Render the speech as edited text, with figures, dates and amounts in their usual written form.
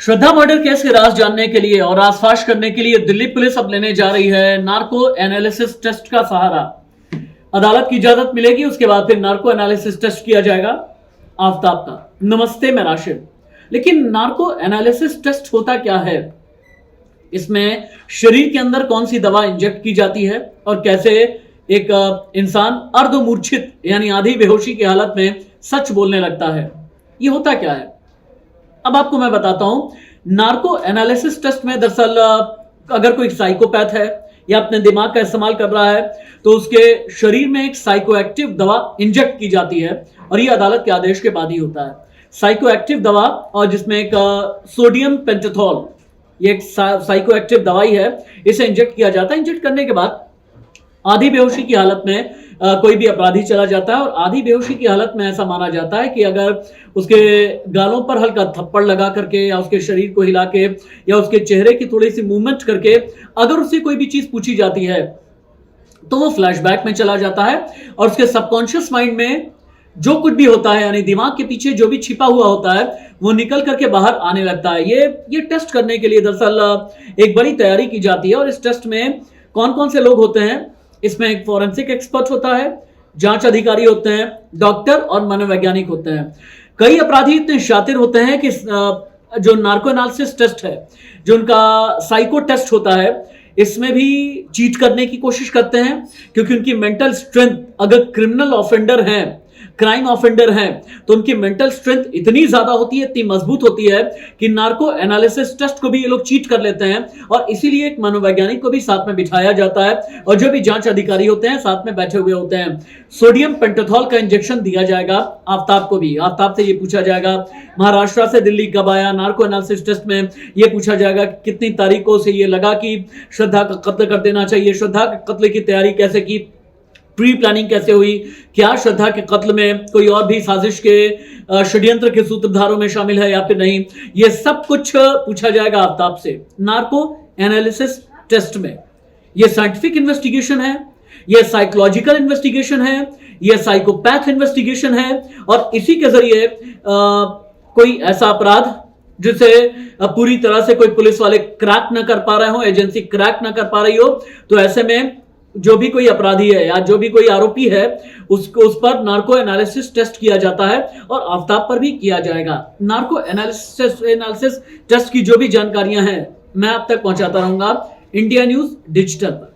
श्रद्धा murder case के राज जानने के लिए और राजफाश करने के लिए दिल्ली पुलिस अब लेने जा रही है नार्को एनालिसिस टेस्ट का सहारा। अदालत की इजाजत मिलेगी, उसके बाद फिर नार्को एनालिसिस टेस्ट किया जाएगा आफ्ताब का। नमस्ते, मैं राशिद। लेकिन नार्को एनालिसिस टेस्ट होता क्या है? इसमें शरीर के अंदर कौन सी दवा इंजेक्ट की जाती है और कैसे एक इंसान अर्धमूर्छित यानी आधी बेहोशी की हालत में सच बोलने लगता है, ये होता क्या है? अब आपको मैं बताता हूं। नार्को एनालिसिस टेस्ट में दरअसल अगर कोई साइकोपैथ है या अपने दिमाग का इस्तेमाल कर रहा है तो उसके शरीर में एक साइकोएक्टिव दवा इंजेक्ट की जाती है और ये अदालत के आदेश के बाद ही होता है। साइकोएक्टिव दवा और जिसमें एक सोडियम पेंटाथॉल, ये एक साइकोएक्टिव दवाई है, इसे इंजेक्ट किया जाता है। इंजेक्ट करने के बाद आधी बेहोशी की हालत में कोई भी अपराधी चला जाता है और आधी बेहोशी की हालत में ऐसा माना जाता है कि अगर उसके गालों पर हल्का थप्पड़ लगा करके या उसके शरीर को हिला के या उसके चेहरे की थोड़ी सी मूवमेंट करके अगर उससे कोई भी चीज पूछी जाती है तो वो फ्लैशबैक में चला जाता है और उसके सबकॉन्शियस माइंड में जो कुछ भी होता है यानी दिमाग के पीछे जो भी छिपा हुआ होता है वो निकल करके बाहर आने लगता है। ये टेस्ट करने के लिए दरअसल एक बड़ी तैयारी की जाती है और इस टेस्ट में कौन कौन से लोग होते हैं? इसमें एक फॉरेंसिक एक्सपर्ट होता है, जांच अधिकारी होते हैं, डॉक्टर और मनोवैज्ञानिक होते हैं। कई अपराधी इतने शातिर होते हैं कि जो नार्को एनालिसिस टेस्ट है, जो उनका साइको टेस्ट होता है, इसमें भी चीट करने की कोशिश करते हैं क्योंकि उनकी मेंटल स्ट्रेंथ, अगर क्रिमिनल ऑफेंडर हैं, क्राइम ऑफेंडर हैं, तो उनकी मेंटल स्ट्रेंथ इतनी ज्यादा होती है, इतनी मजबूत होती है कि नार्को एनालिसिस टेस्ट को भी ये लोग चीट कर लेते हैं और इसीलिए एक मनोवैज्ञानिक को भी साथ में बिठाया जाता है और जो भी जांच अधिकारी होते हैं साथ में बैठे हुए होते हैं। सोडियम पेंटाथॉल का इंजेक्शन दिया जाएगा आफ्ताब को भी। आफ्ताब से ये पूछा जाएगा महाराष्ट्र से दिल्ली कब आया। नार्को एनालिसिस टेस्ट में ये पूछा जाएगा कितनी तारीखों से ये लगा कि श्रद्धा का कत्ल कर देना चाहिए, श्रद्धा के कत्ल की तैयारी कैसे की, प्री प्लानिंग कैसे हुई, क्या श्रद्धा के कत्ल में कोई और भी साजिश के षड्यंत्र के सूत्रधारों में शामिल है या फिर नहीं, ये सब कुछ पूछा जाएगा आफ्ताब से नार्को एनालिसिस टेस्ट में। ये साइंटिफिक इन्वेस्टिगेशन है, ये साइकोलॉजिकल इन्वेस्टिगेशन है, ये साइकोपैथ इन्वेस्टिगेशन है और इसी के जरिए कोई ऐसा अपराध जिसे पूरी तरह से कोई पुलिस वाले क्रैक न कर पा रहे हो, एजेंसी क्रैक न कर पा रही हो, तो ऐसे में जो भी कोई अपराधी है या जो भी कोई आरोपी है उस पर नार्को एनालिसिस टेस्ट किया जाता है और आफ्ताब पर भी किया जाएगा। नार्को एनालिसिस टेस्ट की जो भी जानकारियां हैं मैं आप तक पहुंचाता रहूंगा इंडिया न्यूज डिजिटल पर।